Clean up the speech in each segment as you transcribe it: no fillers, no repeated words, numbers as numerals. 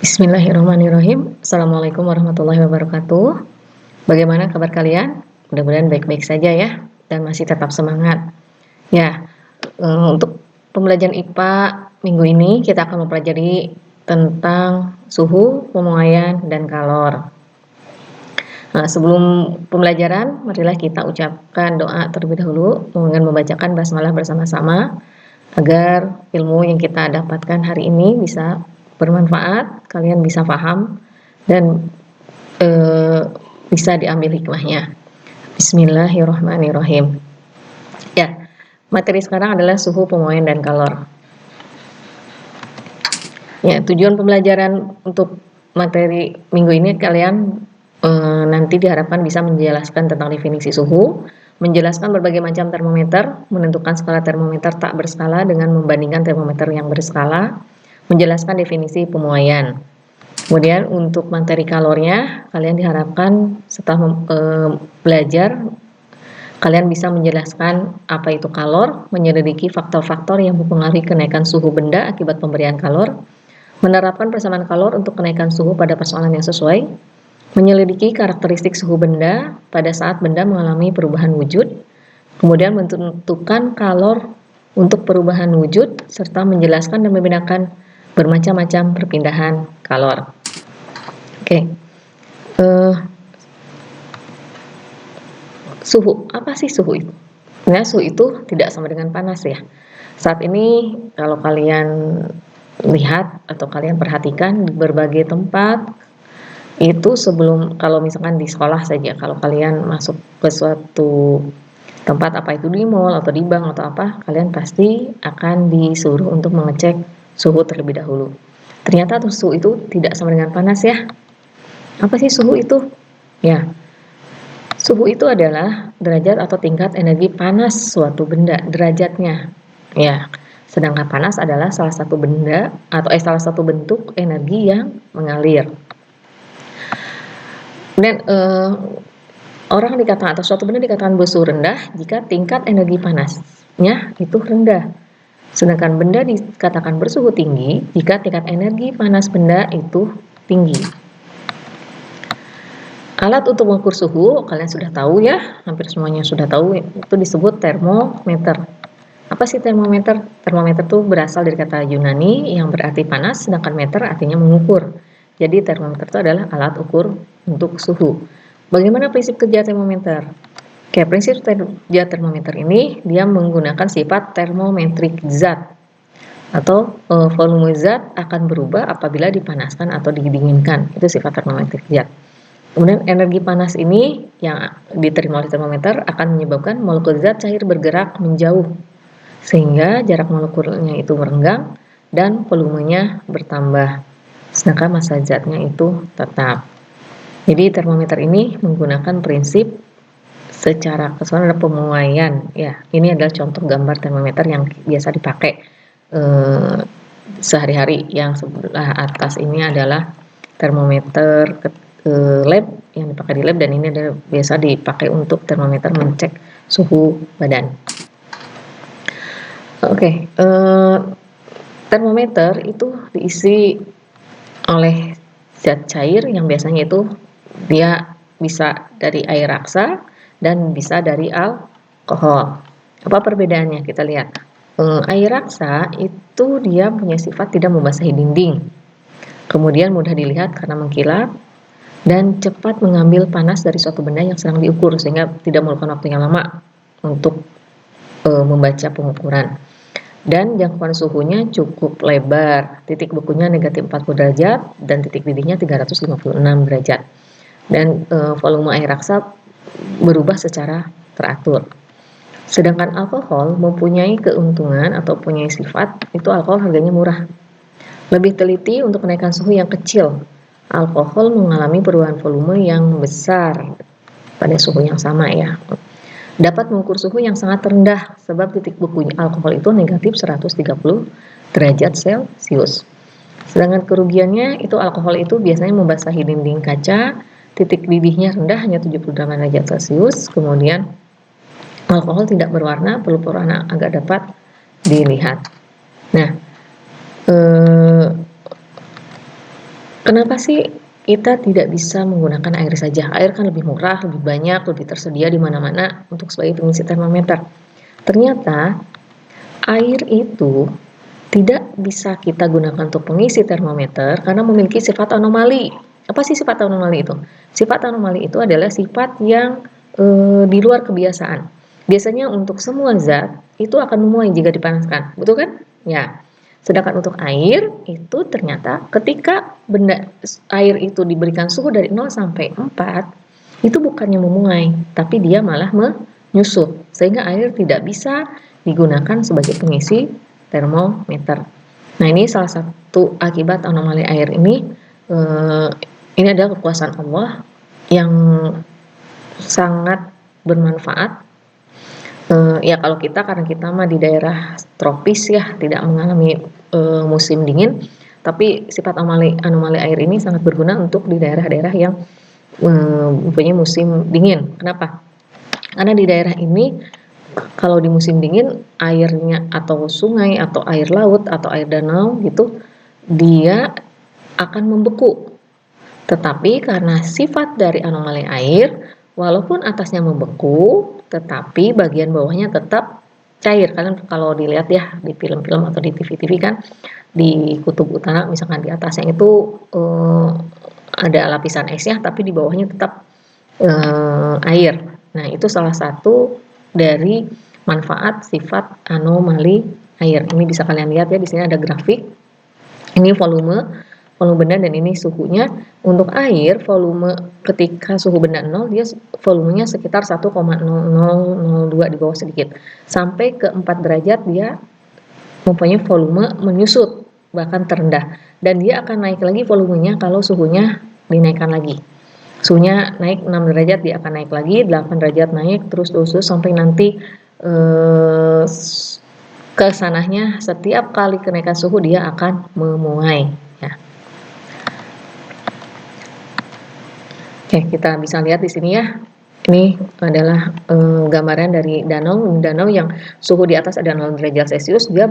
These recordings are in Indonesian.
Bismillahirrahmanirrahim. Assalamualaikum warahmatullahi wabarakatuh. Bagaimana kabar kalian? Mudah-mudahan baik-baik saja ya, dan masih tetap semangat. Ya, untuk pembelajaran IPA minggu ini kita akan mempelajari tentang suhu, pemuaian, dan kalor. Nah, sebelum pembelajaran, marilah kita ucapkan doa terlebih dahulu dengan membacakan basmalah bersama-sama agar ilmu yang kita dapatkan hari ini bisa bermanfaat, kalian bisa paham dan bisa diambil hikmahnya. Bismillahirrahmanirrahim. Ya, materi sekarang adalah suhu, pemuaian, dan kalor. Ya, tujuan pembelajaran untuk materi minggu ini kalian nanti diharapkan bisa menjelaskan tentang definisi suhu, menjelaskan berbagai macam termometer, menentukan skala termometer tak berskala dengan membandingkan termometer yang berskala, menjelaskan definisi pemuaian. Kemudian untuk materi kalornya, kalian diharapkan setelah belajar, kalian bisa menjelaskan apa itu kalor, menyelidiki faktor-faktor yang mempengaruhi kenaikan suhu benda akibat pemberian kalor, menerapkan persamaan kalor untuk kenaikan suhu pada persoalan yang sesuai, menyelidiki karakteristik suhu benda pada saat benda mengalami perubahan wujud, kemudian menentukan kalor untuk perubahan wujud, serta menjelaskan dan membedakan bermacam-macam perpindahan kalor. Oke. Suhu, apa sih suhu itu? Nah, suhu itu tidak sama dengan panas ya. Saat ini kalau kalian lihat atau kalian perhatikan di berbagai tempat itu sebelum, kalau misalkan di sekolah saja, kalau kalian masuk ke suatu tempat, apa itu di mall atau di bank atau apa, kalian pasti akan disuruh untuk mengecek suhu terlebih dahulu. Ternyata suhu itu tidak sama dengan panas ya. Apa sih suhu itu? Ya, suhu itu adalah derajat atau tingkat energi panas suatu benda, derajatnya. Ya, sedangkan panas adalah salah satu benda atau salah satu bentuk energi yang mengalir. Dan orang dikatakan atau suatu benda dikatakan bersuhu rendah jika tingkat energi panasnya itu rendah. Sedangkan benda dikatakan bersuhu tinggi jika tingkat energi panas benda itu tinggi. Alat untuk mengukur suhu, kalian sudah tahu ya, hampir semuanya sudah tahu, itu disebut termometer. Apa sih termometer? Termometer itu berasal dari kata Yunani yang berarti panas, sedangkan meter artinya mengukur. Jadi termometer itu adalah alat ukur untuk suhu. Bagaimana prinsip kerja termometer? Oke, prinsip kerja termometer ini dia menggunakan sifat termometrik zat atau volume zat akan berubah apabila dipanaskan atau didinginkan. Itu sifat termometrik zat. Kemudian energi panas ini yang diterima oleh termometer akan menyebabkan molekul zat cair bergerak menjauh sehingga jarak molekulnya itu merenggang dan volumenya bertambah, sedangkan massa zatnya itu tetap. Jadi termometer ini menggunakan prinsip secara keseluruhan pemuaian. Ya, ini adalah contoh gambar termometer yang biasa dipakai sehari-hari. Yang sebelah atas ini adalah termometer lab yang dipakai di lab, dan ini adalah biasa dipakai untuk termometer mengecek suhu badan. Oke, termometer itu diisi oleh zat cair yang biasanya itu dia bisa dari air raksa dan bisa dari alkohol. Apa perbedaannya? Kita lihat. Air raksa itu dia punya sifat tidak membasahi dinding, kemudian mudah dilihat karena mengkilap, dan cepat mengambil panas dari suatu benda yang sedang diukur sehingga tidak memerlukan waktu yang lama untuk membaca pengukuran. Dan jangkauan suhunya cukup lebar, titik bekunya negatif 40 derajat dan titik didihnya 356 derajat. Dan volume air raksa berubah secara teratur. Sedangkan alkohol mempunyai keuntungan atau punya sifat, itu alkohol harganya murah. Lebih teliti untuk kenaikan suhu yang kecil. Alkohol mengalami perubahan volume yang besar pada suhu yang sama ya. Dapat mengukur suhu yang sangat rendah sebab titik bekunya alkohol itu negatif 130 derajat Celcius. Sedangkan kerugiannya itu alkohol itu biasanya membasahi dinding kaca, titik didihnya rendah hanya 78 derajat Celcius, kemudian alkohol tidak berwarna, pelupur warna agak dapat dilihat. Nah, Kenapa sih kita tidak bisa menggunakan air saja? Air kan lebih murah, lebih banyak, lebih tersedia di mana-mana untuk sebagai pengisi termometer. Ternyata air itu tidak bisa kita gunakan untuk pengisi termometer karena memiliki sifat anomali. Apa sih sifat anomali itu? Sifat anomali itu adalah sifat yang di luar kebiasaan. Biasanya untuk semua zat itu akan memuai jika dipanaskan, betul kan? Ya. Sedangkan untuk air itu ternyata ketika air itu diberikan suhu dari 0 sampai 4, itu bukannya memuai, tapi dia malah menyusut, sehingga air tidak bisa digunakan sebagai pengisi termometer. Nah, ini salah satu akibat anomali air ini. Ini adalah kekuasaan Allah yang sangat bermanfaat. Ya kalau kita, karena kita mah di daerah tropis ya, tidak mengalami musim dingin, tapi sifat anomali air ini sangat berguna untuk di daerah-daerah yang mempunyai musim dingin. Kenapa? Karena di daerah ini kalau di musim dingin airnya atau sungai atau air laut atau air danau gitu, dia akan membeku. Tetapi karena sifat dari anomali air, walaupun atasnya membeku, tetapi bagian bawahnya tetap cair. Kalian kalau dilihat ya di film-film atau di TV-TV kan, di kutub utara misalkan di atasnya itu ada lapisan esnya, tapi di bawahnya tetap air. Nah, itu salah satu dari manfaat sifat anomali air. Ini bisa kalian lihat ya, di sini ada grafik. Ini volume benda dan ini suhunya. Untuk air, volume ketika suhu benda 0, dia volumenya sekitar 1,0002 di bawah sedikit. Sampai ke 4 derajat dia mempunyai volume menyusut, bahkan terendah. Dan dia akan naik lagi volumenya kalau suhunya dinaikkan lagi. Suhunya naik 6 derajat, dia akan naik lagi, 8 derajat naik, terus sampai nanti ke sananya setiap kali kenaikan suhu dia akan memuai ya. Oke, kita bisa lihat di sini ya. Ini adalah gambaran dari danau yang suhu di atas ada 0 derajat Celcius, dia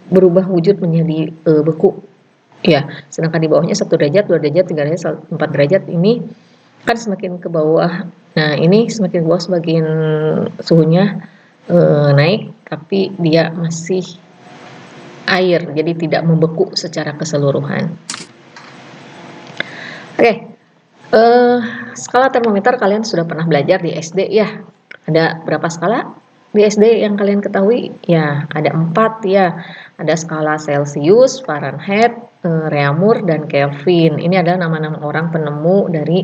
berubah wujud menjadi beku. Ya, sedangkan di bawahnya 1 derajat, 2 derajat, 3 derajat, 4 derajat ini kan semakin ke bawah. Nah, ini semakin ke bawah semakin suhunya naik, tapi dia masih air, jadi tidak membeku secara keseluruhan. Oke, skala termometer kalian sudah pernah belajar di SD ya. Ada berapa skala di SD yang kalian ketahui? Ya, ada 4 ya. Ada skala Celcius, Fahrenheit, Reaumur, dan Kelvin. Ini adalah nama-nama orang penemu dari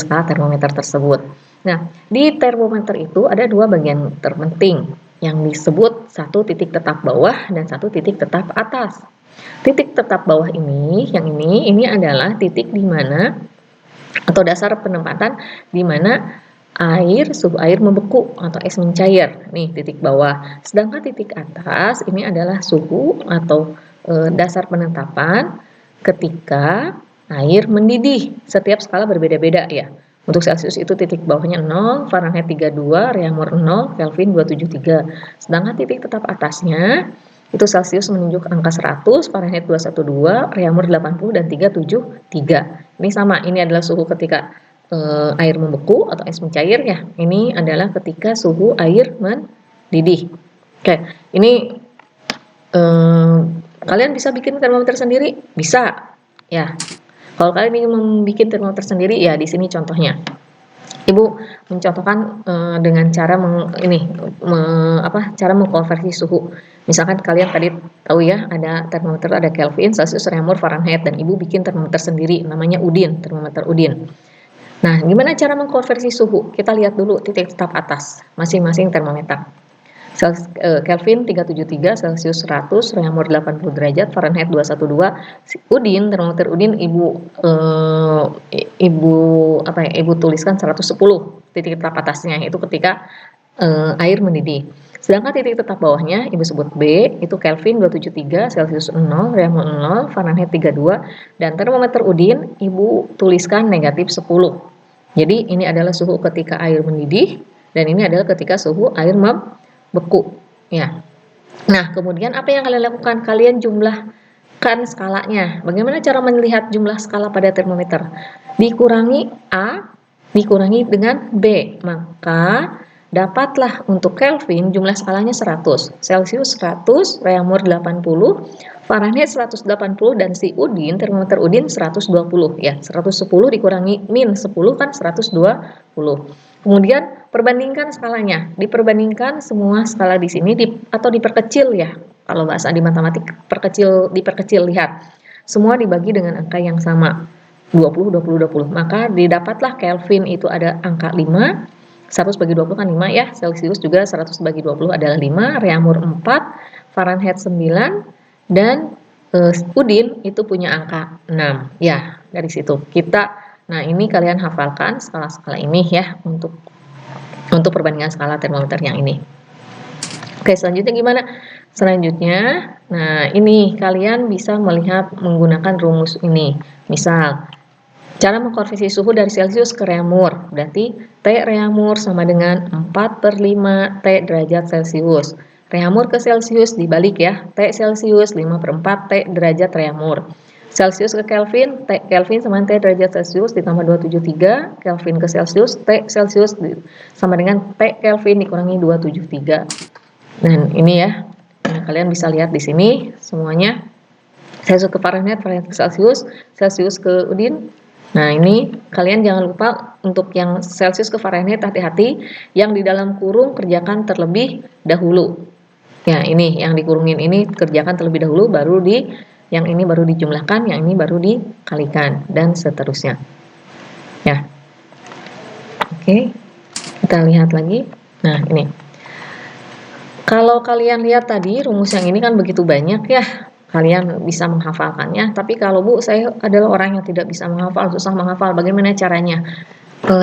skala termometer tersebut. Nah, di termometer itu ada 2 bagian terpenting yang disebut 1 titik tetap bawah dan 1 titik tetap atas. Titik tetap bawah ini, yang ini adalah titik di mana atau dasar penempatan di mana suhu air membeku atau es mencair. Nih titik bawah. Sedangkan titik atas ini adalah suhu atau dasar penetapan ketika air mendidih. Setiap skala berbeda-beda ya. Untuk Celcius itu titik bawahnya 0, Fahrenheit 32, Reaumur 0, Kelvin 273. Sedangkan titik tetap atasnya itu Celcius menunjuk angka 100, Fahrenheit 212, Reaumur 80 dan 373. Ini sama, ini adalah suhu ketika air membeku atau es mencair ya. Ini adalah ketika suhu air mendidih. Oke, ini kalian bisa bikin termometer sendiri? Bisa ya. Kalau kalian ingin membuat termometer sendiri ya di sini contohnya. Ibu mencontohkan dengan cara cara mengkonversi suhu. Misalkan kalian tadi tahu ya ada termometer, ada Kelvin, Celcius, Reaumur, Fahrenheit, dan ibu bikin termometer sendiri namanya Udin, termometer Udin. Nah, gimana cara mengkonversi suhu? Kita lihat dulu titik tetap atas masing-masing termometer. Kelvin 373, Celcius 100, Reaumur 80 derajat, Fahrenheit 212. Udin, termometer Udin ibu tuliskan 110 titik tetap atasnya, itu ketika air mendidih. Sedangkan titik tetap bawahnya ibu sebut B, itu Kelvin 273, Celcius 0, Reaumur 0, Fahrenheit 32, dan termometer Udin ibu tuliskan negatif 10. Jadi ini adalah suhu ketika air mendidih dan ini adalah ketika suhu air membeku ya. Nah, kemudian apa yang kalian lakukan? Kalian jumlah kan skalanya. Bagaimana cara melihat jumlah skala pada termometer? Dikurangi A, dikurangi dengan B. Maka dapatlah untuk Kelvin jumlah skalanya 100. Celcius 100, Reaumur 80, Fahrenheit 180, dan si Udin, termometer Udin 120. Ya, 110 dikurangi min 10 kan 120. Kemudian perbandingkan skalanya. Diperbandingkan semua skala di sini atau diperkecil ya. Kalau bahasa di matematik diperkecil, lihat. Semua dibagi dengan angka yang sama. 20, 20, 20. Maka didapatlah Kelvin itu ada angka 5. 100 bagi 20 kan 5 ya. Celcius juga 100 bagi 20 adalah 5. Reaumur 4. Fahrenheit 9. Dan Udin itu punya angka 6. Ya, dari situ kita. Nah, ini kalian hafalkan skala-skala ini ya untuk perbandingan skala termometer yang ini. Oke, selanjutnya gimana? Selanjutnya, nah ini kalian bisa melihat menggunakan rumus ini. Misal, cara mengkonversi suhu dari Celcius ke Reaumur. Berarti T Reaumur sama dengan 4/5 T derajat Celcius. Reaumur ke Celcius dibalik ya. T Celcius 5/4 T derajat Reaumur. Celcius ke Kelvin, T Kelvin sama T derajat Celcius ditambah 273, Kelvin ke Celcius, T Celcius sama dengan T Kelvin dikurangi 273. Dan ini ya, nah, kalian bisa lihat di sini semuanya. Celcius ke Fahrenheit, Fahrenheit ke Celcius, Celcius ke Udin. Nah ini kalian jangan lupa untuk yang Celcius ke Fahrenheit hati-hati, yang di dalam kurung kerjakan terlebih dahulu. Ya ini yang dikurungin ini kerjakan terlebih dahulu, baru yang ini baru dijumlahkan, yang ini baru dikalikan, dan seterusnya. Ya, oke, kita lihat lagi. Nah ini, kalau kalian lihat tadi rumus yang ini kan begitu banyak ya, kalian bisa menghafalkannya. Tapi kalau Bu, saya adalah orang yang tidak bisa menghafal, susah menghafal. Bagaimana caranya?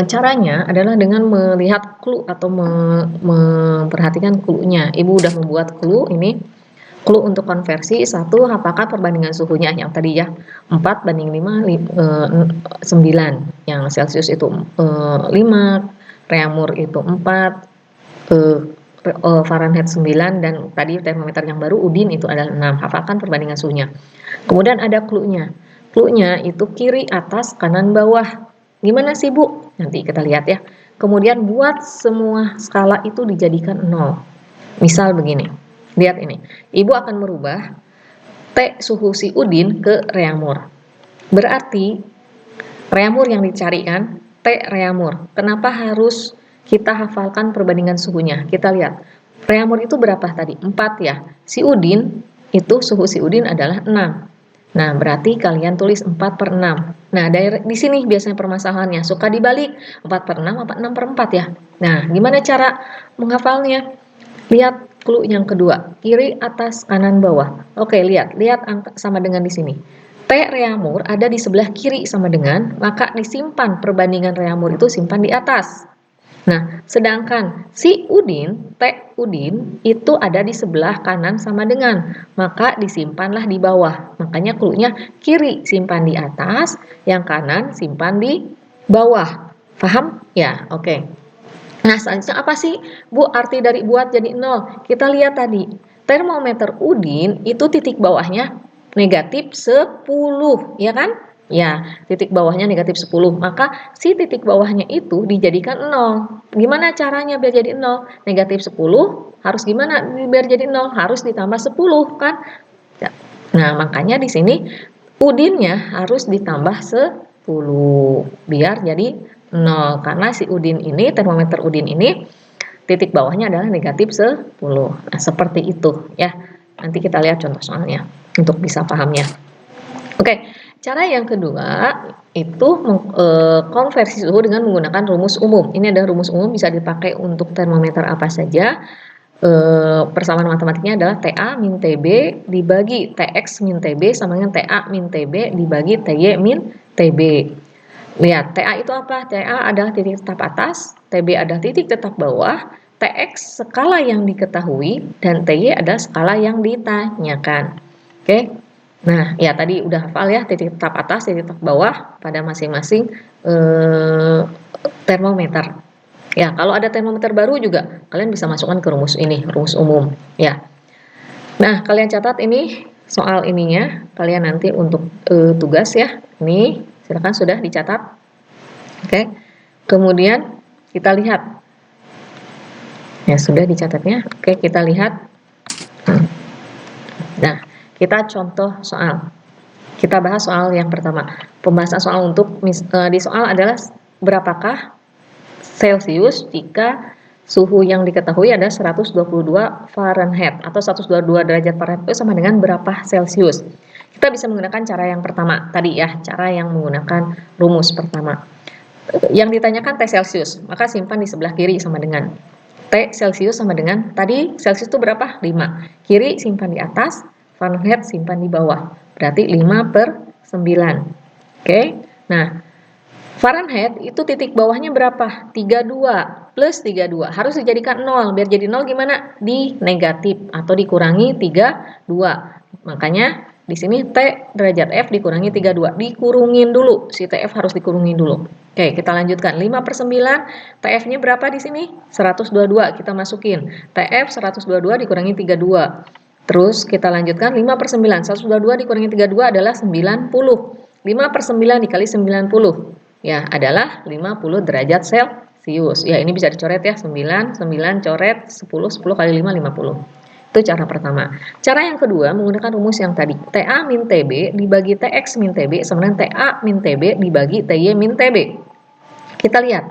Caranya adalah dengan melihat clue atau memperhatikan clue-nya. Ibu udah membuat clue ini. Clue untuk konversi, 1, hafalkan perbandingan suhunya yang tadi ya, 4/5, 9. Yang Celcius itu 5, Reaumur itu 4, Fahrenheit 9, dan tadi termometer yang baru Udin itu adalah 6. Hafalkan perbandingan suhunya. Kemudian ada clue-nya. Clue-nya itu kiri, atas, kanan, bawah. Gimana sih Bu? Nanti kita lihat ya. Kemudian buat semua skala itu dijadikan 0. Misal begini. Lihat ini. Ibu akan merubah T suhu si Udin ke Reaumur. Berarti Reaumur yang dicarikan T Reaumur. Kenapa harus kita hafalkan perbandingan suhunya? Kita lihat. Reaumur itu berapa tadi? 4 ya. Si Udin itu suhu si Udin adalah 6. Nah, berarti kalian tulis 4/6. Nah, di sini biasanya permasalahannya suka dibalik 4/6 apa 6/4 ya. Nah, gimana cara menghafalnya? Lihat clue yang kedua, kiri, atas, kanan, bawah. Oke, lihat angka sama dengan di sini. T Reaumur ada di sebelah kiri sama dengan, maka disimpan perbandingan Reaumur itu simpan di atas. Nah, sedangkan si Udin, T Udin itu ada di sebelah kanan sama dengan, maka disimpanlah di bawah. Makanya clue-nya kiri simpan di atas, yang kanan simpan di bawah. Paham? Ya, oke. Nah, selanjutnya apa sih Bu arti dari buat jadi 0? Kita lihat tadi, termometer Udin itu titik bawahnya negatif 10, ya kan? Ya, titik bawahnya negatif 10, maka si titik bawahnya itu dijadikan 0. Gimana caranya biar jadi 0? Negatif 10 harus gimana biar jadi 0? Harus ditambah 10 kan? Nah, makanya di sini Udinnya harus ditambah 10 biar jadi 0, karena si Udin ini, termometer Udin ini titik bawahnya adalah negatif 10. Nah, seperti itu ya. Nanti kita lihat contoh soalnya untuk bisa pahamnya. Oke, cara yang kedua itu konversi suhu dengan menggunakan rumus umum. Ini ada rumus umum, bisa dipakai untuk termometer apa saja. Persamaan matematiknya adalah TA min TB dibagi TX min TB sama dengan TA min TB dibagi TY min TB. Lihat, TA itu apa? TA adalah titik tetap atas, TB adalah titik tetap bawah, TX skala yang diketahui, dan TY adalah skala yang ditanyakan. Oke, nah ya tadi udah hafal ya, titik tetap atas, titik tetap bawah pada masing-masing termometer. Ya, kalau ada termometer baru juga, kalian bisa masukkan ke rumus ini, rumus umum. Ya. Nah, kalian catat ini soal ininya kalian nanti untuk tugas ya. Ini silakan sudah dicatat. Oke. Kemudian kita lihat. Ya, sudah dicatatnya. Oke, kita lihat. Nah, kita contoh soal. Kita bahas soal yang pertama. Pembahasan soal untuk di soal adalah berapakah Celsius jika suhu yang diketahui ada 122 Fahrenheit atau 122 derajat Fahrenheit itu sama dengan berapa Celsius. Kita bisa menggunakan cara yang pertama tadi ya, cara yang menggunakan rumus pertama. Yang ditanyakan T Celsius, maka simpan di sebelah kiri sama dengan T Celsius sama dengan tadi Celsius itu berapa? 5. Kiri simpan di atas, Fahrenheit simpan di bawah. Berarti 5/9. Oke. Nah, Fahrenheit itu titik bawahnya berapa? 32 plus 32. Harus dijadikan 0. Biar jadi 0 gimana? Di negatif atau dikurangi 32. Makanya di sini T derajat F dikurangi 32. Dikurungin dulu. Si TF harus dikurungin dulu. Oke, kita lanjutkan. 5/9. TF-nya berapa di sini? 122. Kita masukin. TF 122 dikurangi 32. Terus kita lanjutkan 5/9. 122 dikurangi 32 adalah 90. 5/9 dikali 90. Ya, adalah 50 derajat Celcius. Ya, ini bisa dicoret ya. 9, 9 coret 10, 10 kali 5, 50. Itu cara pertama. Cara yang kedua menggunakan rumus yang tadi. TA min TB dibagi TX min TB sama dengan TA min TB dibagi TY min TB. Kita lihat.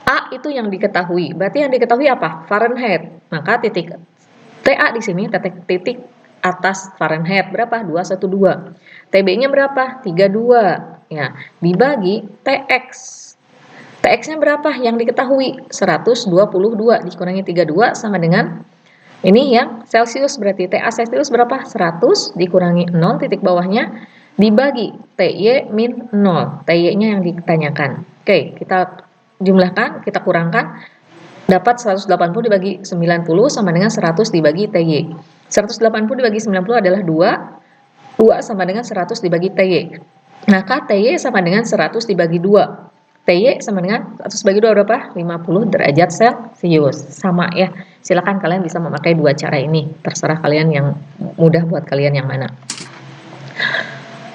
A itu yang diketahui. Berarti yang diketahui apa? Fahrenheit. Maka titik TA di sini titik atas Fahrenheit berapa? 212. TB-nya berapa? 32. Ya, dibagi TX. TX-nya berapa? Yang diketahui 122 dikurangi 32 sama dengan ini yang Celsius, berarti TA Celsius berapa? 100 dikurangi 0 titik bawahnya dibagi TY min 0. TY-nya yang ditanyakan. Oke, kita jumlahkan, kita kurangkan. Dapat 180 dibagi 90 sama dengan 100 dibagi TY. 180 dibagi 90 adalah 2. 2 sama dengan 100 dibagi TY. Maka TY sama dengan 100 dibagi 2. TY sama dengan 100 bagi 2 berapa? 50 derajat Celcius. Sama ya. Silakan kalian bisa memakai dua cara ini. Terserah kalian yang mudah buat kalian yang mana.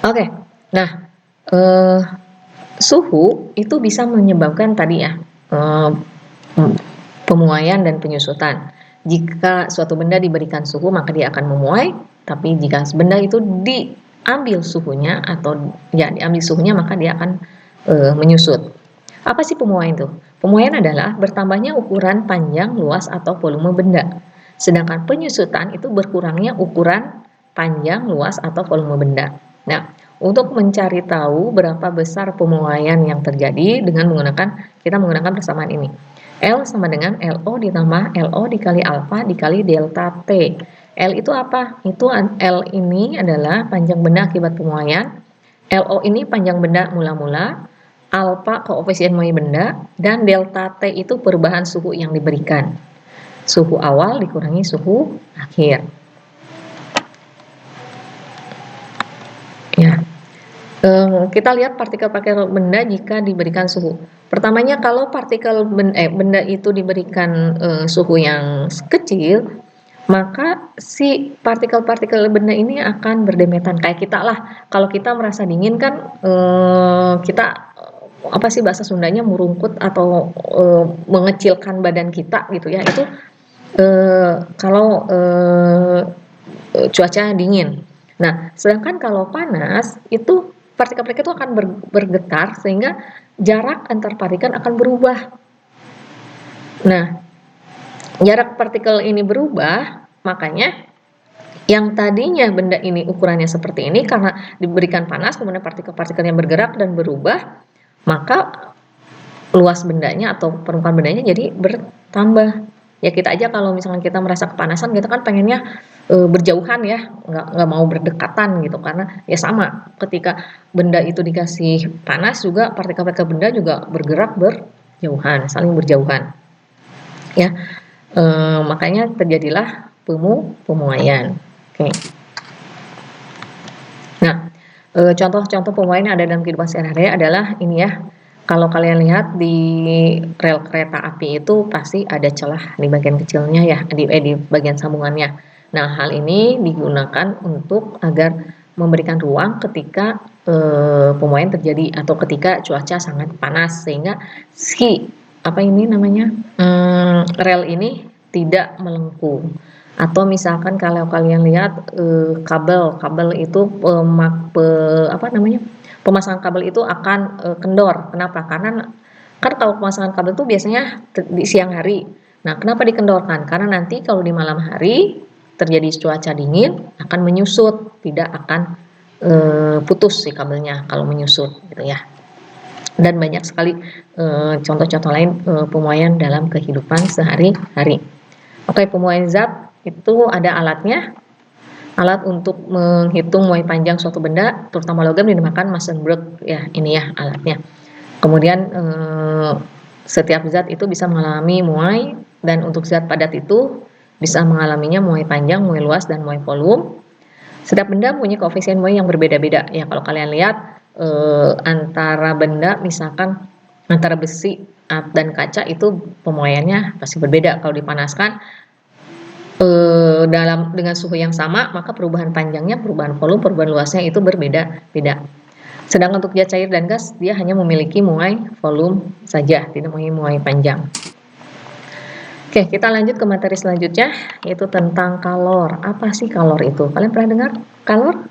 Oke. Nah, suhu itu bisa menyebabkan tadi ya. Pemuaian dan penyusutan. Jika suatu benda diberikan suhu maka dia akan memuai, tapi jika benda itu diambil suhunya atau ya diambil suhunya maka dia akan menyusut. Apa sih pemuaian itu? Pemuaian adalah bertambahnya ukuran panjang, luas atau volume benda. Sedangkan penyusutan itu berkurangnya ukuran panjang, luas atau volume benda. Nah, untuk mencari tahu berapa besar pemuaian yang terjadi kita menggunakan persamaan ini. L sama dengan LO ditambah LO dikali alfa dikali delta T. L itu apa? L ini adalah panjang benda akibat pemuaian. LO ini panjang benda mula-mula. Alfa koefisien muai benda. Dan delta T itu perubahan suhu yang diberikan. Suhu awal dikurangi suhu akhir. Ya. Kita lihat partikel-partikel benda jika diberikan suhu. Pertamanya kalau partikel benda itu diberikan suhu yang kecil, maka si partikel-partikel benda ini akan berdemetan kayak kita lah. Kalau kita merasa dingin kan kita apa sih bahasa Sundanya murungkut atau mengecilkan badan kita gitu ya. Itu kalau cuaca dingin. Nah, sedangkan kalau panas itu partikel-partikel itu akan bergetar sehingga jarak antar partikel akan berubah. Nah, jarak partikel ini berubah, makanya yang tadinya benda ini ukurannya seperti ini karena diberikan panas, kemudian partikel-partikelnya bergerak dan berubah, maka luas bendanya atau permukaan bendanya jadi bertambah. Ya kita aja kalau misalkan kita merasa kepanasan, kita kan pengennya berjauhan ya, nggak mau berdekatan gitu, karena ya sama ketika benda itu dikasih panas juga partikel-partikel benda juga bergerak berjauhan, saling berjauhan ya. Makanya terjadilah pemuaian. Oke. Nah, contoh-contoh pemuaian yang ada dalam kehidupan sehari-hari adalah ini ya. Kalau kalian lihat di rel kereta api itu pasti ada celah di bagian kecilnya ya, di bagian sambungannya. Nah, hal ini digunakan untuk agar memberikan ruang ketika pemuaian terjadi atau ketika cuaca sangat panas, sehingga si apa ini namanya rel ini tidak melengkung. Atau misalkan kalau kalian lihat kabel itu pemasangan kabel itu akan kendor. Kenapa? Karena kan kalau pemasangan kabel itu biasanya di siang hari. Nah, kenapa dikendorkan? Karena nanti kalau di malam hari terjadi cuaca dingin akan menyusut, tidak akan putus si kabelnya kalau menyusut gitu ya. Dan banyak sekali contoh-contoh lain pemuaian dalam kehidupan sehari-hari. Oke, pemuaian zat itu ada alatnya. Alat untuk menghitung muai panjang suatu benda, terutama logam, dinamakan Massenburg ya, ini ya alatnya. Kemudian setiap zat itu bisa mengalami muai, dan untuk zat padat itu bisa mengalaminya muai panjang, muai luas, dan muai volume. Setiap benda punya koefisien muai yang berbeda-beda ya. Kalau kalian lihat antara benda, misalkan antara besi dan kaca, itu pemuaiannya pasti berbeda. Kalau dipanaskan dengan suhu yang sama, maka perubahan panjangnya, perubahan volume, perubahan luasnya itu berbeda-beda. Sedangkan untuk zat cair dan gas, dia hanya memiliki muai volume saja, tidak memiliki muai panjang. Oke, kita lanjut ke materi selanjutnya, yaitu tentang kalor. Apa sih kalor itu? Kalian pernah dengar kalor?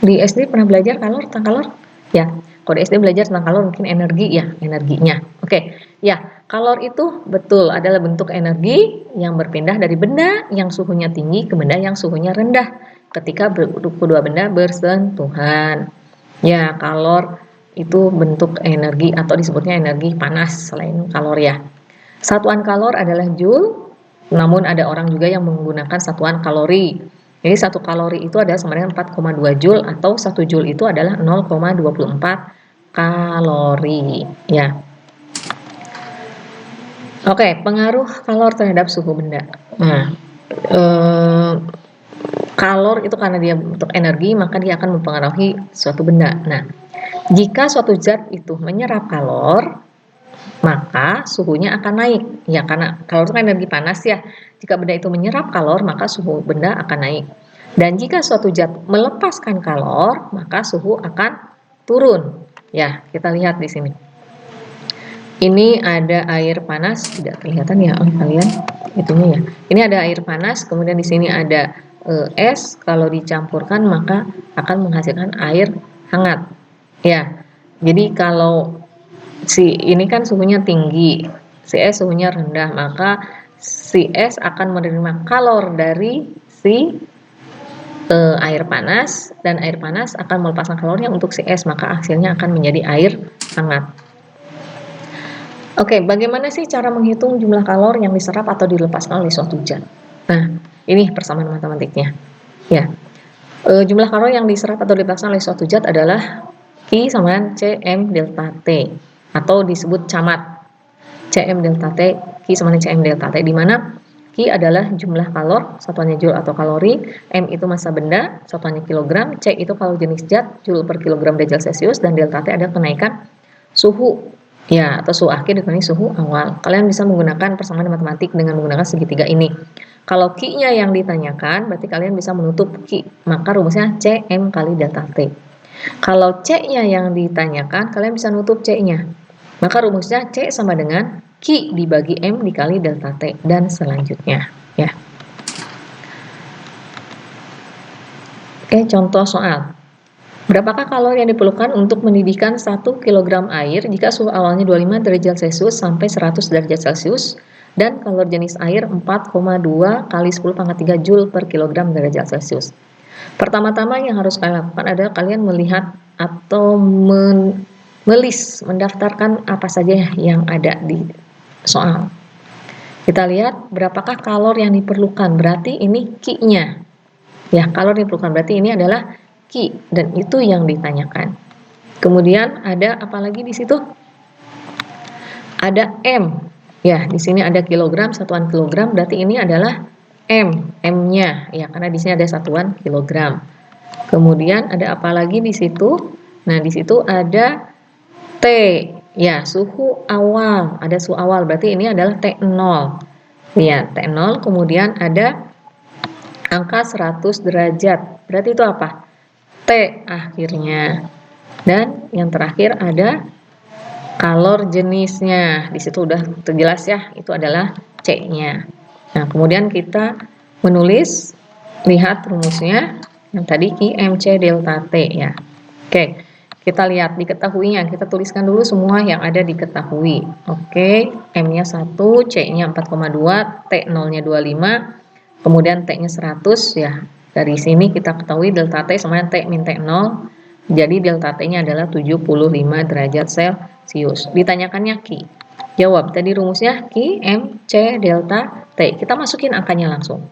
Di SD pernah belajar kalor, tentang kalor? Ya, kalau di SD belajar tentang kalor mungkin energi ya, energinya. Oke, ya, kalor itu betul adalah bentuk energi yang berpindah dari benda yang suhunya tinggi ke benda yang suhunya rendah ketika kedua benda bersentuhan. Ya, kalor itu bentuk energi atau disebutnya energi panas selain kalor ya. Satuan kalor adalah joule, namun ada orang juga yang menggunakan satuan kalori. Jadi 1 kalori itu adalah sama dengan 4,2 joule, atau 1 joule itu adalah 0,24 kalori ya. Oke, pengaruh kalor terhadap suhu benda. Nah, kalor itu karena dia bentuk energi, maka dia akan mempengaruhi suatu benda. Nah, jika suatu zat itu menyerap kalor, maka suhunya akan naik ya, karena kalor itu kan energi panas ya. Jika benda itu menyerap kalor, maka suhu benda akan naik. Dan jika suatu zat melepaskan kalor, maka suhu akan turun ya. Kita lihat di sini, ini ada air panas, tidak kelihatan ya oleh kalian itunya ya. Ini ada air panas, kemudian di sini ada es. Kalau dicampurkan maka akan menghasilkan air hangat ya. Jadi kalau si ini kan suhunya tinggi, si es suhunya rendah, maka si es akan menerima kalor dari si air panas, dan air panas akan melepaskan kalornya untuk si es, maka hasilnya akan menjadi air hangat. Oke, bagaimana sih cara menghitung jumlah kalor yang diserap atau dilepaskan oleh suatu zat? Nah, ini persamaan matematiknya ya. Jumlah kalor yang diserap atau dilepaskan oleh suatu zat adalah Q sama dengan Cm delta T, atau disebut camat. Cm delta T, Q sama dengan Cm delta T, di mana Q adalah jumlah kalor, satuannya joule atau kalori, M itu massa benda, satuannya kilogram, C itu kalori jenis zat, joule per kilogram derajat Celcius, dan delta T ada kenaikan suhu ya, atau suhu akhir dikurangi suhu awal. Kalian bisa menggunakan persamaan matematik dengan menggunakan segitiga ini. Kalau Q-nya yang ditanyakan, berarti kalian bisa menutup Q, maka rumusnya Cm kali delta T. Kalau C-nya yang ditanyakan, kalian bisa nutup C-nya. Maka rumusnya C sama dengan Q dibagi M dikali delta T, dan selanjutnya ya. Oke, contoh soal. Berapakah kalori yang diperlukan untuk mendidihkan 1 kg air jika suhu awalnya 25 derajat Celcius sampai 100 derajat Celcius, dan kalori jenis air 4,2 kali 10 pangkat 3 joule per kilogram derajat Celcius. Pertama-tama yang harus kalian lakukan adalah kalian melihat atau mendaftarkan apa saja yang ada di soal. Kita lihat berapakah kalor yang diperlukan, berarti ini Q-nya ya. Kalor yang diperlukan berarti ini adalah Q, dan itu yang ditanyakan. Kemudian ada apa lagi di situ? Ada M ya. Di sini ada kilogram, satuan kilogram, berarti ini adalah M-nya ya, karena di sini ada satuan kilogram. Kemudian ada apa lagi di situ? Nah, di situ ada T ya, suhu awal, ada suhu awal, berarti ini adalah T0 ya, T0. Kemudian ada angka 100 derajat. Berarti itu apa? T akhirnya. Dan yang terakhir ada kalor jenisnya. Di situ udah terjelas ya, itu adalah C-nya. Nah, kemudian kita menulis, lihat rumusnya yang tadi QMC delta T ya. Oke, kita lihat diketahuinya. Kita tuliskan dulu semua yang ada diketahui. Oke, M-nya 1, C-nya 4,2, T0-nya 25, kemudian T-nya 100 ya. Dari sini kita ketahui delta T sama T min T0. Jadi delta T-nya adalah 75 derajat Celcius. Ditanyakannya Q. Jawab, tadi rumusnya Q, M, C, delta T. Kita masukin angkanya langsung.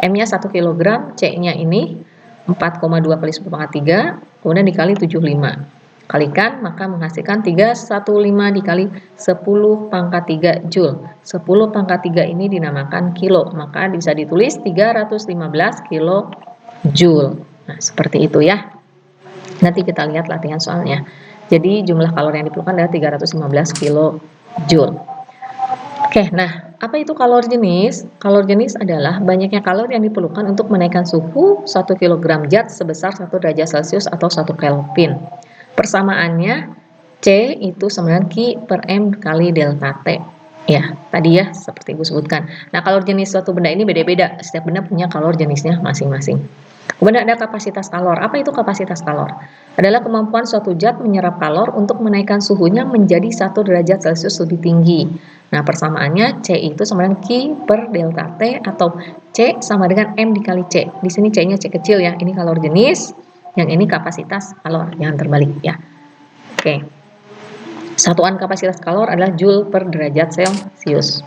M-nya 1 kg, C-nya ini 4,2 kali 10 pangkat 3, kemudian dikali 75. Kalikan, maka menghasilkan 315 dikali 10 pangkat 3 Joule. 10 pangkat 3 ini dinamakan kilo, maka bisa ditulis 315 kilo Joule. Nah, seperti itu ya. Nanti kita lihat latihan soalnya. Jadi jumlah kalori yang diperlukan adalah 315 kilo Joule. Oke, nah apa itu kalor jenis? Kalor jenis adalah banyaknya kalori yang diperlukan untuk menaikkan suhu 1 kg zat sebesar 1 derajat Celcius atau 1 Kelvin. Persamaannya C itu sama dengan Q per M kali delta T. Ya, tadi ya seperti Ibu sebutkan. Nah, kalor jenis suatu benda ini beda-beda. Setiap benda punya kalor jenisnya masing-masing. Kemudian ada kapasitas kalor. Apa itu kapasitas kalor? Adalah kemampuan suatu zat menyerap kalor untuk menaikkan suhunya menjadi 1 derajat Celcius lebih tinggi. Nah, persamaannya C itu sama dengan Q per delta T atau C sama dengan M dikali C. Di sini C-nya C kecil ya. Ini kalor jenis, yang ini kapasitas kalor. Jangan terbalik ya. Oke. Satuan kapasitas kalor adalah Joule per derajat Celcius.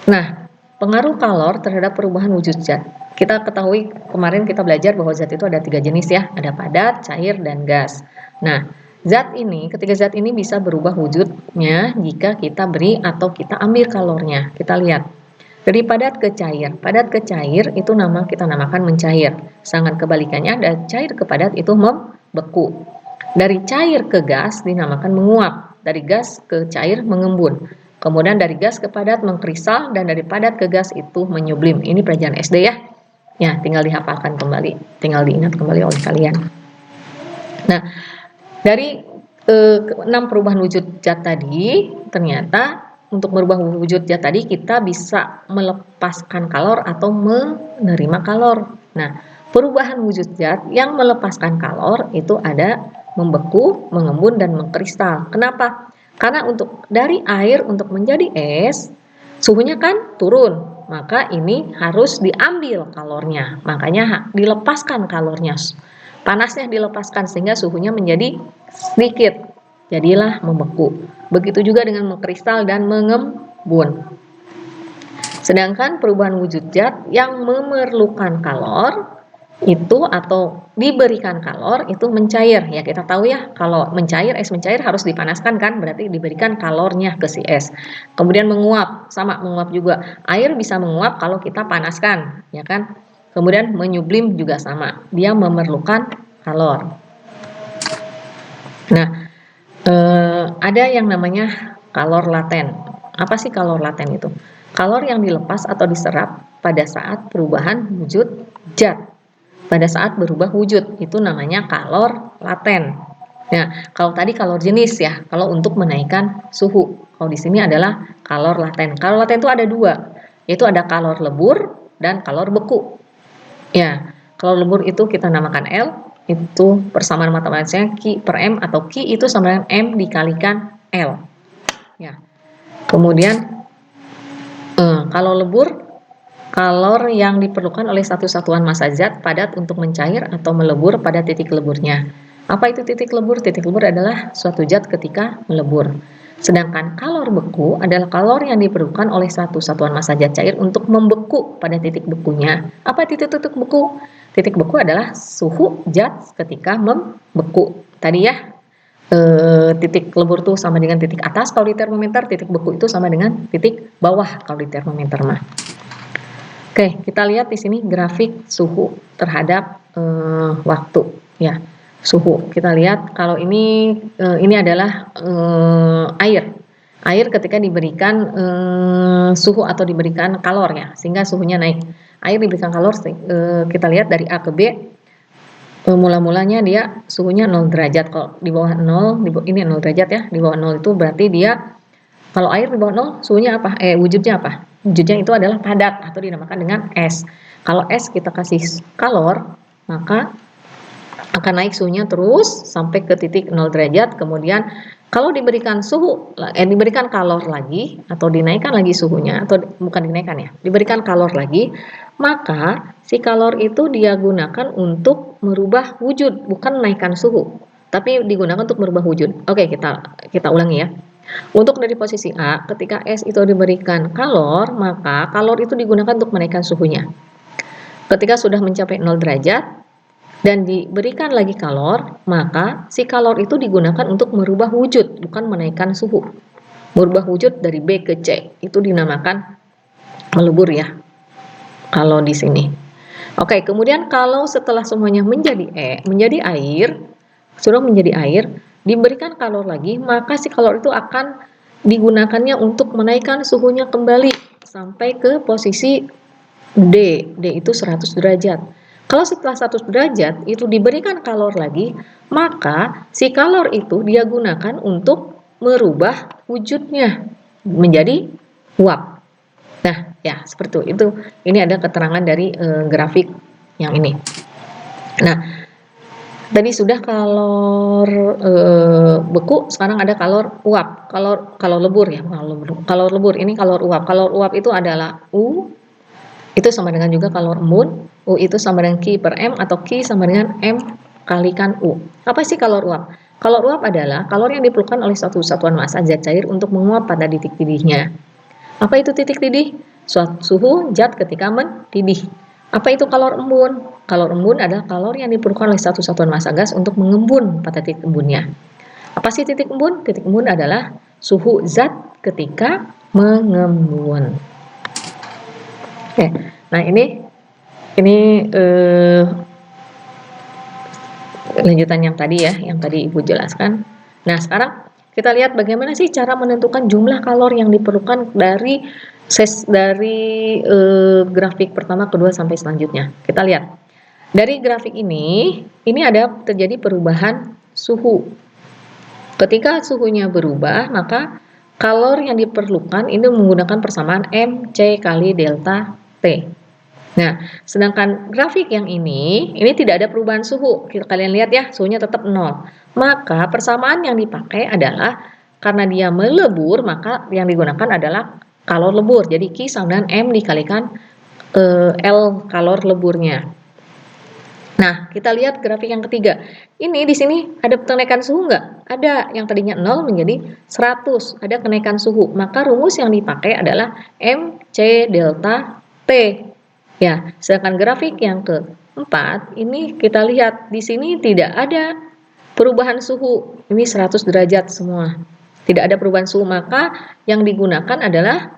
Nah, pengaruh kalor terhadap perubahan wujud zat. Kita ketahui kemarin kita belajar bahwa zat itu ada 3 jenis ya, ada padat, cair, dan gas. Nah, ketiga zat ini bisa berubah wujudnya jika kita beri atau kita ambil kalornya. Kita lihat dari padat ke cair. Padat ke cair itu kita namakan mencair. Sedangkan kebalikannya dari cair ke padat itu membeku. Dari cair ke gas dinamakan menguap. Dari gas ke cair mengembun. Kemudian dari gas ke padat mengkristal, dan dari padat ke gas itu menyublim. Ini pelajaran SD ya. Ya, tinggal dihafalkan kembali, tinggal diingat kembali oleh kalian. Nah, dari 6 perubahan wujud zat tadi, ternyata untuk merubah wujud zat tadi kita bisa melepaskan kalor atau menerima kalor. Nah, perubahan wujud zat yang melepaskan kalor itu ada membeku, mengembun, dan mengkristal. Kenapa? Karena dari air untuk menjadi es, suhunya kan turun, maka ini harus diambil kalornya. Makanya dilepaskan kalornya. Panasnya dilepaskan sehingga suhunya menjadi sedikit. Jadilah membeku. Begitu juga dengan mengkristal dan mengembun. Sedangkan perubahan wujud zat yang memerlukan kalor itu atau diberikan kalor itu mencair. Ya, kita tahu ya, kalau es mencair harus dipanaskan kan, berarti diberikan kalornya ke si es. Kemudian menguap, sama menguap juga. Air bisa menguap kalau kita panaskan, ya kan? Kemudian menyublim juga sama, dia memerlukan kalor. Nah, ada yang namanya kalor laten. Apa sih kalor laten itu? Kalor yang dilepas atau diserap pada saat perubahan wujud zat. Pada saat berubah wujud, itu namanya kalor laten. Nah, kalau tadi kalor jenis ya, kalau untuk menaikkan suhu. Kalau di sini adalah kalor laten. Kalor laten itu ada 2, yaitu ada kalor lebur dan kalor beku. Ya, kalor lebur itu kita namakan L, itu persamaan matematikanya Q per M, atau Q itu sama dengan M dikalikan L. Ya. Kemudian kalau lebur, kalor yang diperlukan oleh satu satuan massa zat padat untuk mencair atau melebur pada titik leburnya. Apa itu titik lebur? Titik lebur adalah suatu zat ketika melebur. Sedangkan kalor beku adalah kalor yang diperlukan oleh satu satuan massa zat cair untuk membeku pada titik bekunya. Apa titik-titik beku? Titik beku adalah suhu zat ketika membeku. Tadi ya, titik lebur itu sama dengan titik atas kalau di termometer, titik beku itu sama dengan titik bawah kalau di termometer mah. Oke, kita lihat di sini grafik suhu terhadap waktu ya. Suhu. Kita lihat kalau ini adalah air. Air ketika diberikan suhu atau diberikan kalor ya, sehingga suhunya naik. Air diberikan kalor, kita lihat dari A ke B, mula-mulanya dia suhunya 0 derajat. Kalau di bawah 0, ini 0 derajat ya, di bawah 0 itu berarti dia, kalau air di bawah 0 suhunya apa? Wujudnya apa? Wujudnya itu adalah padat atau dinamakan dengan es. Kalau es kita kasih kalor, maka akan naik suhunya terus sampai ke titik 0 derajat. Kemudian kalau diberikan diberikan kalor lagi atau dinaikkan lagi suhunya, atau bukan dinaikkan ya, diberikan kalor lagi, maka si kalor itu dia gunakan untuk merubah wujud, bukan menaikkan suhu, tapi digunakan untuk merubah wujud. Oke, kita ulangi ya. Untuk dari posisi A, ketika es itu diberikan kalor, maka kalor itu digunakan untuk menaikkan suhunya. Ketika sudah mencapai 0 derajat dan diberikan lagi kalor, maka si kalor itu digunakan untuk merubah wujud, bukan menaikkan suhu. Merubah wujud dari B ke C, itu dinamakan melebur ya, kalau di sini. Oke, kemudian kalau setelah semuanya menjadi air, sudah menjadi air, diberikan kalor lagi, maka si kalor itu akan digunakannya untuk menaikkan suhunya kembali sampai ke posisi D itu 100 derajat. Kalau setelah 100 derajat itu diberikan kalor lagi, maka si kalor itu dia gunakan untuk merubah wujudnya menjadi uap. Nah, ya seperti itu. Ini ada keterangan dari grafik yang ini. Nah, tadi sudah kalor beku, sekarang ada kalor uap. Kalor lebur ya, kalor lebur. Ini kalor uap. Kalor uap itu adalah U, itu sama dengan juga kalor embun. U itu sama dengan Q per M, atau Q sama dengan M kalikan U. Apa sih kalor uap? Kalor uap adalah kalor yang diperlukan oleh suatu satuan massa zat cair untuk menguap pada titik didihnya. Apa itu titik didih? Suhu zat ketika mendidih. Apa itu kalor embun? Kalor embun adalah kalor yang diperlukan oleh satu satuan massa gas untuk mengembun pada titik embunnya. Apa sih titik embun? Titik embun adalah suhu zat ketika mengembun. Oke, nah ini lanjutan yang tadi ya, yang tadi Ibu jelaskan. Nah, sekarang kita lihat bagaimana sih cara menentukan jumlah kalor yang diperlukan dari grafik pertama, kedua, sampai selanjutnya. Kita lihat. Dari grafik ini ada terjadi perubahan suhu. Ketika suhunya berubah, maka kalor yang diperlukan ini menggunakan persamaan MC kali delta T. Nah, sedangkan grafik yang ini tidak ada perubahan suhu. Kalian lihat ya, suhunya tetap 0. Maka persamaan yang dipakai adalah, karena dia melebur, maka yang digunakan adalah kalor lebur. Jadi Q sama dengan M dikalikan L kalor leburnya. Nah, kita lihat grafik yang ketiga. Ini di sini ada kenaikan suhu nggak? Ada, yang tadinya 0 menjadi 100. Ada kenaikan suhu. Maka rumus yang dipakai adalah MC delta T. Ya, sedangkan grafik yang keempat, ini kita lihat di sini tidak ada perubahan suhu. Ini 100 derajat semua. Tidak ada perubahan suhu, maka yang digunakan adalah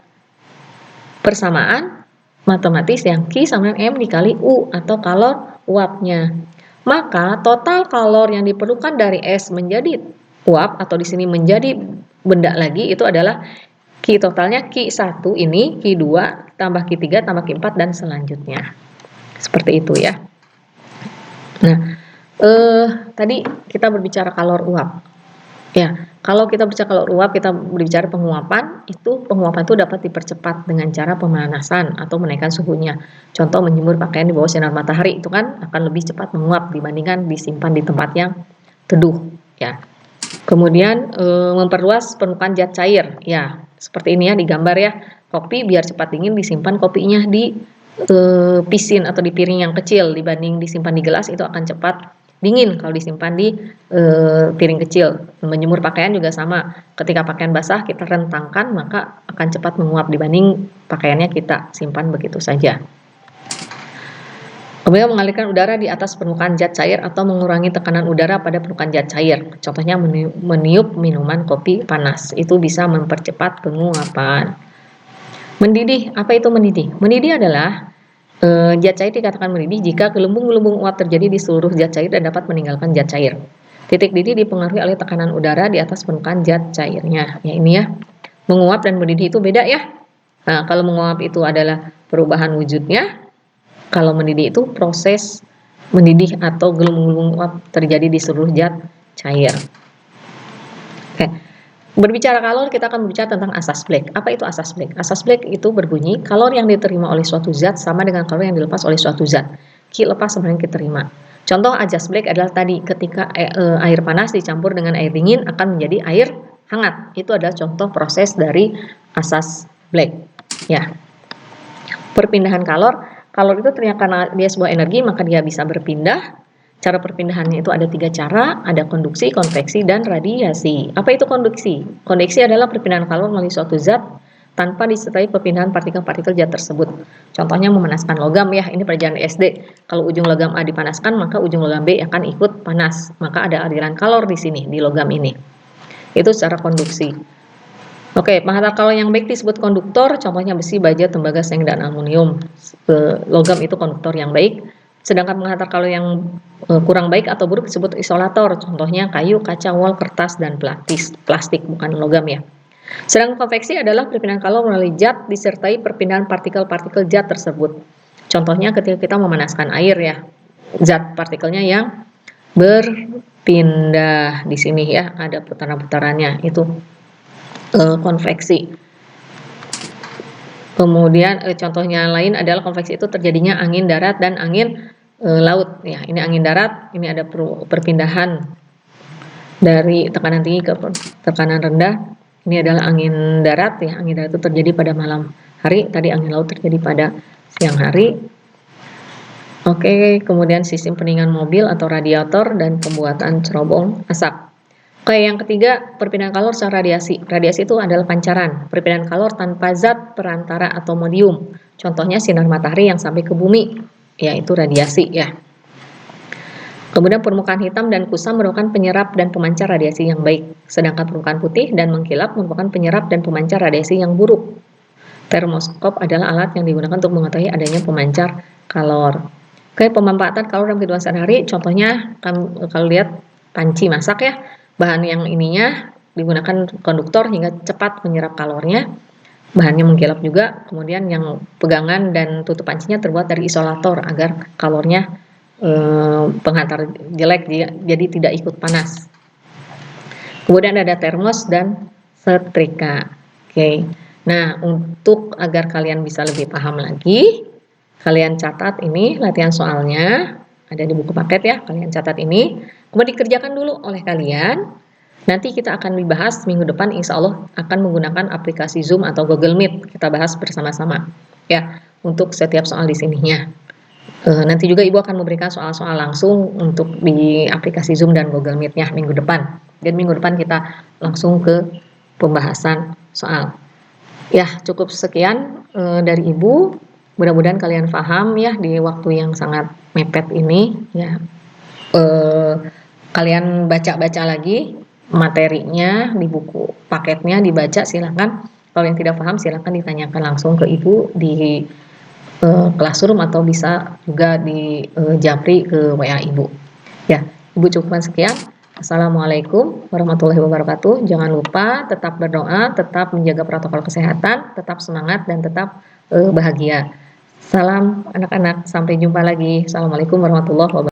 persamaan matematis yang Q sama dengan M dikali U atau kalor uapnya. Maka total kalor yang diperlukan dari es menjadi uap atau di sini menjadi benda lagi itu adalah Q totalnya Q1 ini, Q2 tambah Q3 tambah Q4 dan selanjutnya. Seperti itu ya. Nah, tadi kita berbicara kalor uap. Ya, kalau kita berbicara kalor uap, kita berbicara penguapan. Penguapan itu dapat dipercepat dengan cara pemanasan atau menaikkan suhunya. Contoh menjemur pakaian di bawah sinar matahari itu kan akan lebih cepat menguap dibandingkan disimpan di tempat yang teduh, ya. Kemudian memperluas permukaan zat cair. Ya, seperti ini ya di gambar ya. Kopi biar cepat dingin disimpan kopinya di pisin atau di piring yang kecil dibanding disimpan di gelas, itu akan cepat dingin kalau disimpan di piring kecil. Menjemur pakaian juga sama. Ketika pakaian basah kita rentangkan, maka akan cepat menguap dibanding pakaiannya kita simpan begitu saja. Kemudian mengalirkan udara di atas permukaan zat cair atau mengurangi tekanan udara pada permukaan zat cair. Contohnya meniup minuman kopi panas. Itu bisa mempercepat penguapan. Mendidih, apa itu mendidih? Mendidih adalah zat cair dikatakan mendidih jika gelembung-gelembung uap terjadi di seluruh zat cair dan dapat meninggalkan zat cair. Titik didih dipengaruhi oleh tekanan udara di atas permukaan zat cairnya. Ya ini ya. Menguap dan mendidih itu beda ya. Nah, kalau menguap itu adalah perubahan wujudnya. Kalau mendidih itu proses mendidih atau gelembung-gelembung uap terjadi di seluruh zat cair. Oke. Berbicara kalor, kita akan berbicara tentang asas Black. Apa itu asas Black? Asas Black itu berbunyi, kalor yang diterima oleh suatu zat sama dengan kalor yang dilepas oleh suatu zat. Q lepas sama dengan Q terima. Contoh asas Black adalah tadi, ketika air panas dicampur dengan air dingin akan menjadi air hangat. Itu adalah contoh proses dari asas Black. Ya. Perpindahan kalor itu ternyata karena dia sebuah energi, maka dia bisa berpindah. Cara perpindahannya itu ada 3 cara, ada konduksi, konveksi, dan radiasi. Apa itu konduksi? Konduksi adalah perpindahan kalor melalui suatu zat tanpa disertai perpindahan partikel-partikel zat tersebut. Contohnya memanaskan logam ya, ini pelajaran SD. Kalau ujung logam A dipanaskan, maka ujung logam B akan ikut panas. Maka ada aliran kalor di sini, di logam ini. Itu secara konduksi. Oke, penghantar kalor yang baik disebut konduktor, contohnya besi, baja, tembaga, seng, dan aluminium. Logam itu konduktor yang baik. Sedangkan penghantar kalor yang kurang baik atau buruk disebut isolator, contohnya kayu, kaca, wol, kertas, dan plastik, bukan logam ya. Sedangkan konveksi adalah perpindahan kalor melalui zat disertai perpindahan partikel-partikel zat tersebut. Contohnya ketika kita memanaskan air ya, zat partikelnya yang berpindah di sini ya, ada putaran-putarannya, itu konveksi. Kemudian contohnya lain adalah konveksi itu terjadinya angin darat dan angin laut. Ya, ini angin darat, ini ada perpindahan dari tekanan tinggi ke tekanan rendah. Ini adalah angin darat ya, angin darat itu terjadi pada malam hari, tadi angin laut terjadi pada siang hari. Oke, kemudian sistem pendinginan mobil atau radiator dan pembuatan cerobong asap. Oke, yang ketiga, perpindahan kalor secara radiasi. Radiasi itu adalah pancaran, perpindahan kalor tanpa zat perantara atau medium. Contohnya sinar matahari yang sampai ke bumi, yaitu radiasi ya. Kemudian permukaan hitam dan kusam merupakan penyerap dan pemancar radiasi yang baik. Sedangkan permukaan putih dan mengkilap merupakan penyerap dan pemancar radiasi yang buruk. Termoskop adalah alat yang digunakan untuk mengetahui adanya pemancar kalor. Oke, pemanfaatan kalor dalam kehidupan sehari-hari, contohnya kalau lihat panci masak ya, bahan yang ininya digunakan konduktor hingga cepat menyerap kalornya. Bahannya mengkilap juga, kemudian yang pegangan dan tutup pancinya terbuat dari isolator agar kalornya penghantar jelek jadi tidak ikut panas. Kemudian ada termos dan setrika. Oke. Nah, untuk agar kalian bisa lebih paham lagi, kalian catat ini latihan soalnya, ada di buku paket ya, kalian catat ini, kemudian dikerjakan dulu oleh kalian. Nanti kita akan dibahas minggu depan, insya Allah akan menggunakan aplikasi Zoom atau Google Meet, kita bahas bersama-sama ya, untuk setiap soal di sininya. Nanti juga Ibu akan memberikan soal-soal langsung untuk di aplikasi Zoom dan Google Meet-nya minggu depan. Dan minggu depan kita langsung ke pembahasan soal. Ya, cukup sekian dari Ibu. Mudah-mudahan kalian paham ya di waktu yang sangat mepet ini ya. Kalian baca-baca lagi materinya di buku paketnya, dibaca silakan. Kalau yang tidak paham silakan ditanyakan langsung ke Ibu di classroom atau bisa juga di japri ke WA Ibu. Ya, Ibu cukupkan sekian. Assalamualaikum warahmatullahi wabarakatuh. Jangan lupa tetap berdoa, tetap menjaga protokol kesehatan, tetap semangat dan tetap bahagia. Salam anak-anak, sampai jumpa lagi. Assalamualaikum warahmatullahi wabarakatuh.